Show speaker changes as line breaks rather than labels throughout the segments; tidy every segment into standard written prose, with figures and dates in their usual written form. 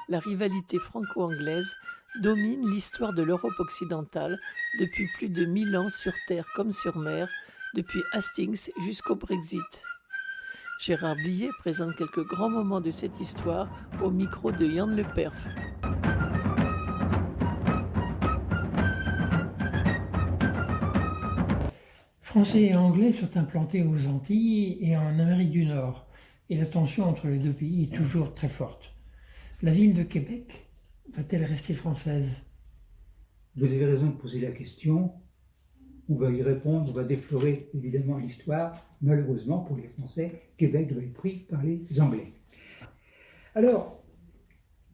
la rivalité franco-anglaise domine l'histoire de l'Europe occidentale depuis plus de 1000 ans sur terre comme sur mer, depuis Hastings jusqu'au Brexit. Gérard Blier présente quelques grands moments de cette histoire au micro de Yann Le Perf.
Français et Anglais sont implantés aux Antilles et en Amérique du Nord, et la tension entre les deux pays est toujours très forte. La ville de Québec va-t-elle rester française?
Vous avez raison de poser la question. On va y répondre, on va déflorer évidemment l'histoire. Malheureusement pour les Français, Québec va être pris par les Anglais. Alors,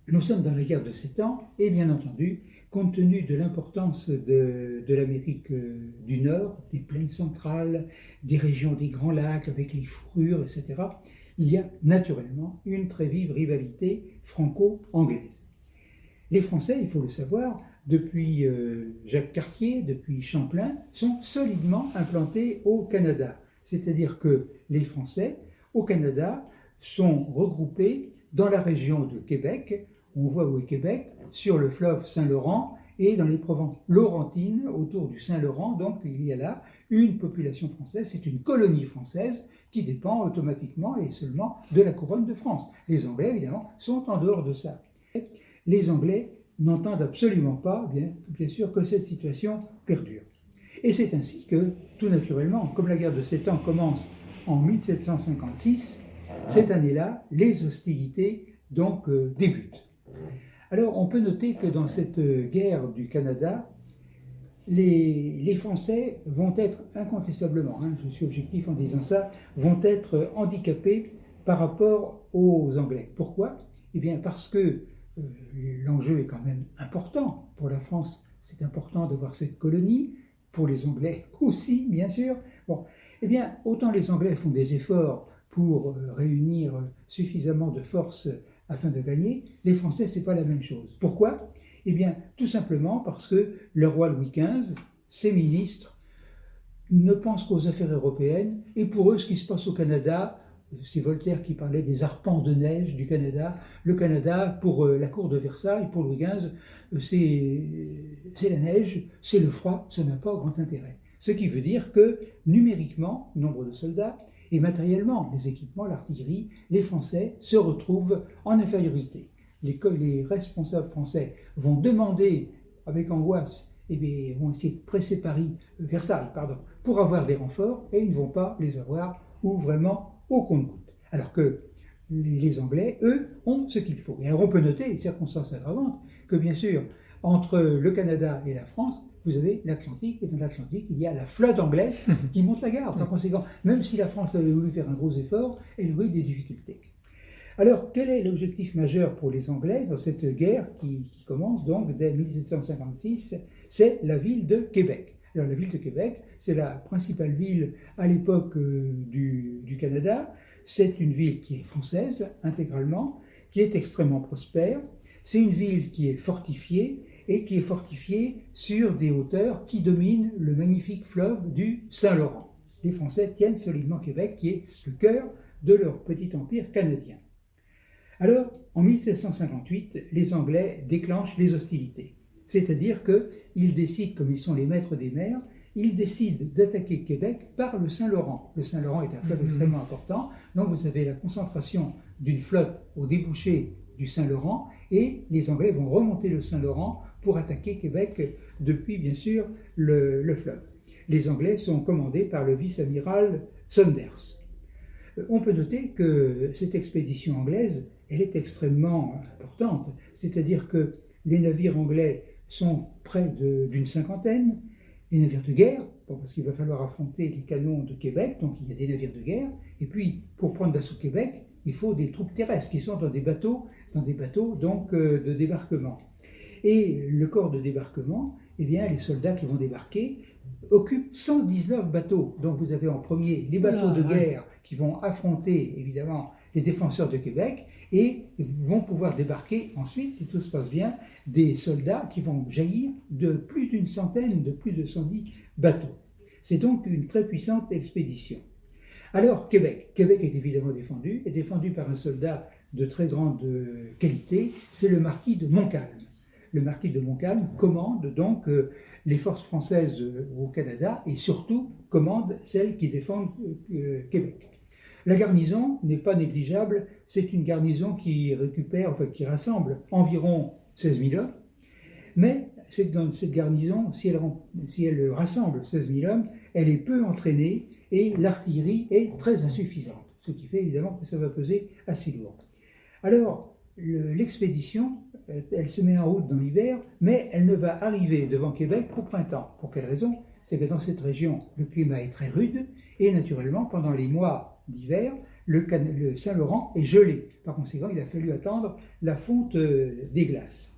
nous sommes dans la guerre de 7 ans et bien entendu, compte tenu de l'importance de l'Amérique du Nord, des plaines centrales, des régions des Grands Lacs avec les fourrures, etc., il y a naturellement une très vive rivalité franco-anglaise. Les Français, il faut le savoir, depuis Jacques Cartier, depuis Champlain, sont solidement implantés au Canada. C'est-à-dire que les Français, au Canada, sont regroupés dans la région de Québec. On voit où est Québec, sur le fleuve Saint-Laurent et dans les provinces laurentines autour du Saint-Laurent. Donc il y a là une population française, c'est une colonie française qui dépend automatiquement et seulement de la couronne de France. Les Anglais, évidemment, sont en dehors de ça. Les Anglais n'entendent absolument pas, bien sûr, que cette situation perdure. Et c'est ainsi que, tout naturellement, comme la guerre de 7 ans commence en 1756, cette année-là, les hostilités donc débutent. Alors, on peut noter que dans cette guerre du Canada, les Français vont être incontestablement, je suis objectif en disant ça, vont être handicapés par rapport aux Anglais. Pourquoi? Eh bien, parce que l'enjeu est quand même important. Pour la France, c'est important d'avoir cette colonie. Pour les Anglais aussi, bien sûr. Bon, eh bien, autant les Anglais font des efforts pour réunir suffisamment de forces afin de gagner, les Français, c'est pas la même chose. Pourquoi? Eh bien, tout simplement parce que le roi Louis XV, ses ministres, ne pensent qu'aux affaires européennes, et pour eux, ce qui se passe au Canada, c'est Voltaire qui parlait des arpents de neige du Canada. Le Canada, pour la cour de Versailles, pour Louis XV, c'est la neige, c'est le froid, ça n'a pas grand intérêt. Ce qui veut dire que, numériquement, nombre de soldats, et matériellement, les équipements, l'artillerie, les Français se retrouvent en infériorité. Les responsables français vont demander, avec angoisse, vont essayer de presser Versailles, pour avoir des renforts, et ils ne vont pas les avoir, ou vraiment au compte-gouttes. Alors que les Anglais, eux, ont ce qu'il faut. Et alors on peut noter, circonstance aggravante, que bien sûr, entre le Canada et la France, vous avez l'Atlantique, et dans l'Atlantique, il y a la flotte anglaise qui monte la garde. En conséquence, même si la France avait voulu faire un gros effort, elle aurait eu des difficultés. Alors, quel est l'objectif majeur pour les Anglais dans cette guerre qui commence donc dès 1756? C'est la ville de Québec. Alors, la ville de Québec, c'est la principale ville à l'époque du Canada. C'est une ville qui est française intégralement, qui est extrêmement prospère. C'est une ville qui est fortifiée et qui est fortifiée sur des hauteurs qui dominent le magnifique fleuve du Saint-Laurent. Les Français tiennent solidement Québec, qui est le cœur de leur petit empire canadien. Alors, en 1758, les Anglais déclenchent les hostilités. C'est-à-dire qu'ils décident, comme ils sont les maîtres des mers, ils décident d'attaquer Québec par le Saint-Laurent. Le Saint-Laurent est un fleuve extrêmement important, donc vous avez la concentration d'une flotte au débouché du Saint-Laurent, et les Anglais vont remonter le Saint-Laurent pour attaquer Québec depuis, bien sûr, le fleuve. Les Anglais sont commandés par le vice-amiral Saunders. On peut noter que cette expédition anglaise, elle est extrêmement importante, c'est-à-dire que les navires anglais sont près d'une cinquantaine, les navires de guerre, parce qu'il va falloir affronter les canons de Québec, donc il y a des navires de guerre, et puis pour prendre d'assaut Québec, il faut des troupes terrestres qui sont dans des bateaux donc, de débarquement. Et le corps de débarquement, eh bien, les soldats qui vont débarquer occupent 119 bateaux. Donc vous avez en premier les bateaux de guerre qui vont affronter, évidemment, les défenseurs de Québec, et vont pouvoir débarquer ensuite, si tout se passe bien, des soldats qui vont jaillir de plus d'une centaine, de plus de 110 bateaux. C'est donc une très puissante expédition. Alors, Québec. Québec est évidemment défendu par un soldat de très grande qualité, c'est le marquis de Montcalm. Le marquis de Montcalm commande donc les forces françaises au Canada et surtout commande celles qui défendent Québec. La garnison n'est pas négligeable, c'est une garnison qui qui rassemble environ 16 000 hommes, mais dans cette garnison, si elle rassemble 16 000 hommes, elle est peu entraînée et l'artillerie est très insuffisante, ce qui fait évidemment que ça va peser assez lourd. Alors, l'expédition, elle se met en route dans l'hiver, mais elle ne va arriver devant Québec qu'au printemps. Pour quelle raison? C'est que dans cette région, le climat est très rude, et naturellement, pendant les mois d'hiver, le Saint-Laurent est gelé. Par conséquent, il a fallu attendre la fonte des glaces.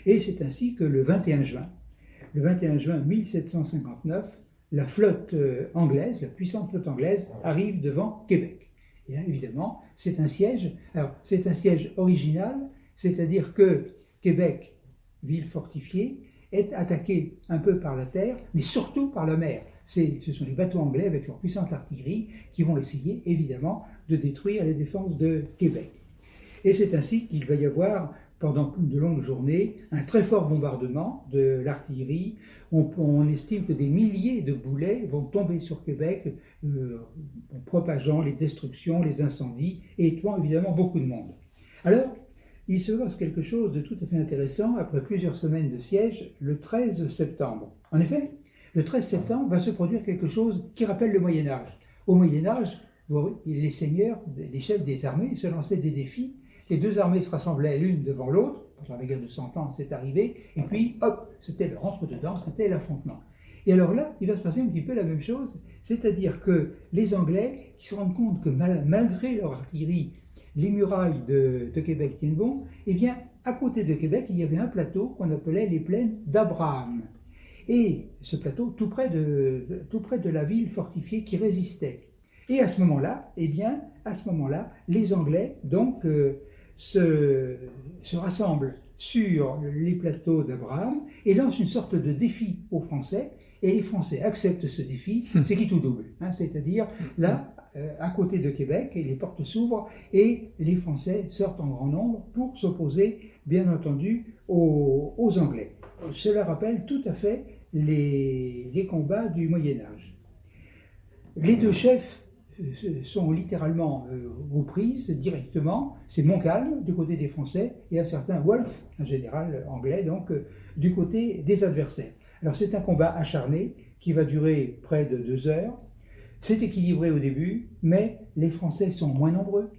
Et c'est ainsi que le 21 juin 1759, la flotte anglaise, la puissante flotte anglaise, arrive devant Québec. Et là, évidemment, c'est un siège. Alors, c'est un siège original, c'est-à-dire que Québec, ville fortifiée, est attaquée un peu par la terre, mais surtout par la mer. Ce sont les bateaux anglais avec leur puissante artillerie qui vont essayer, évidemment, de détruire les défenses de Québec. Et c'est ainsi qu'il va y avoir, pendant de longues journées, un très fort bombardement de l'artillerie. On estime que des milliers de boulets vont tomber sur Québec, propageant les destructions, les incendies et tuant évidemment beaucoup de monde. Alors, il se passe quelque chose de tout à fait intéressant après plusieurs semaines de siège, le 13 septembre. En effet, le 13 septembre va se produire quelque chose qui rappelle le Moyen-Âge. Au Moyen-Âge, les seigneurs, les chefs des armées se lançaient des défis. Les deux armées se rassemblaient l'une devant l'autre, pendant la guerre de 100 ans, c'est arrivé, et puis hop, c'était le rentre-dedans, c'était l'affrontement. Et alors là, il va se passer un petit peu la même chose, c'est-à-dire que les Anglais, qui se rendent compte que malgré leur artillerie, les murailles de Québec tiennent bon, eh bien, à côté de Québec, il y avait un plateau qu'on appelait les plaines d'Abraham. Et ce plateau, tout près de la ville fortifiée qui résistait. Et à ce moment-là, les Anglais, donc, se rassemblent sur les plateaux d'Abraham et lancent une sorte de défi aux Français. Et les Français acceptent ce défi, c'est qui tout double. C'est-à-dire, là, à côté de Québec, les portes s'ouvrent et les Français sortent en grand nombre pour s'opposer, bien entendu, aux Anglais. Cela rappelle tout à fait les combats du Moyen-Âge. Les deux chefs sont littéralement aux prises directement. C'est Montcalm du côté des Français et un certain Wolfe, un général anglais, donc du côté des adversaires. Alors c'est un combat acharné qui va durer près de 2 heures. C'est équilibré au début, mais les Français sont moins nombreux.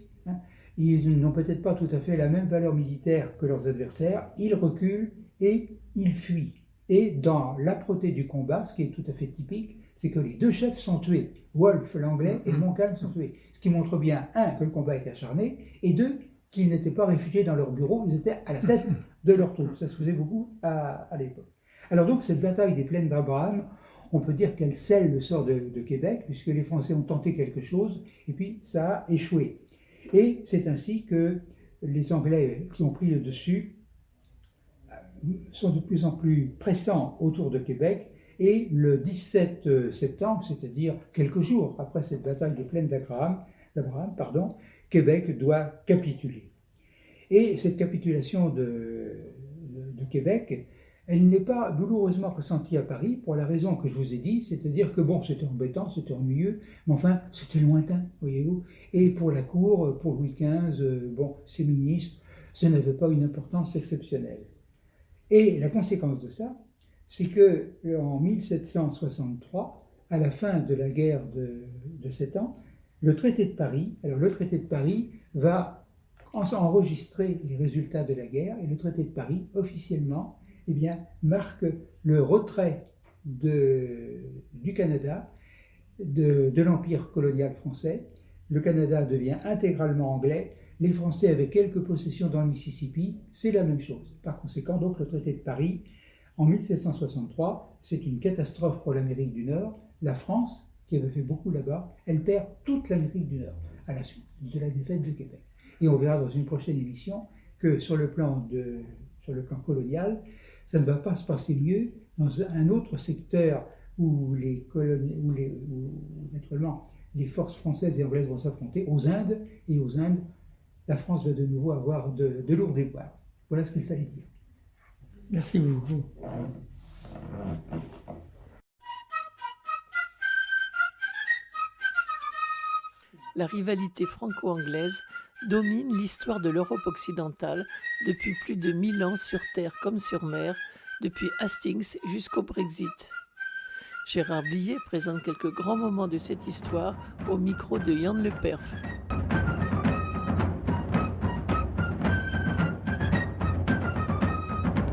Ils n'ont peut-être pas tout à fait la même valeur militaire que leurs adversaires. Ils reculent et ils fuient. Et dans l'âpreté du combat, ce qui est tout à fait typique, c'est que les deux chefs sont tués. Wolfe, l'anglais, et Montcalm sont tués. Ce qui montre bien, 1, que le combat était acharné, et 2, qu'ils n'étaient pas réfugiés dans leur bureau, ils étaient à la tête de leurs troupes. Ça se faisait beaucoup à l'époque. Alors donc, cette bataille des plaines d'Abraham, on peut dire qu'elle scelle le sort de Québec, puisque les Français ont tenté quelque chose, et puis ça a échoué. Et c'est ainsi que les Anglais qui ont pris le dessus sont de plus en plus pressants autour de Québec, et le 17 septembre, c'est-à-dire quelques jours après cette bataille des plaines d'Abraham, Québec doit capituler. Et cette capitulation de Québec, elle n'est pas douloureusement ressentie à Paris pour la raison que je vous ai dit, c'est-à-dire que bon, c'était embêtant, c'était ennuyeux, mais enfin, c'était lointain, voyez-vous. Et pour la cour, pour Louis XV, ses ministres, ça n'avait pas une importance exceptionnelle. Et la conséquence de ça, c'est que en 1763, à la fin de la guerre de 7 ans, le traité de Paris va enregistrer les résultats de la guerre, et le traité de Paris, officiellement, marque le retrait du Canada de l'empire colonial français. Le Canada devient intégralement anglais. Les Français avaient quelques possessions dans le Mississippi, c'est la même chose. Par conséquent, donc, le traité de Paris, en 1763, c'est une catastrophe pour l'Amérique du Nord. La France, qui avait fait beaucoup là-bas, elle perd toute l'Amérique du Nord à la suite de la défaite de Québec. Et on verra dans une prochaine émission que sur le plan colonial, ça ne va pas se passer mieux dans un autre secteur où naturellement les forces françaises et anglaises vont s'affronter aux Indes, et aux Indes, la France va de nouveau avoir de lourds déboires. Voilà ce qu'il fallait dire.
Merci beaucoup.
La rivalité franco-anglaise domine l'histoire de l'Europe occidentale depuis plus de 1000 ans sur terre comme sur mer, depuis Hastings jusqu'au Brexit. Gérard Blier présente quelques grands moments de cette histoire au micro de Yann Le Perf.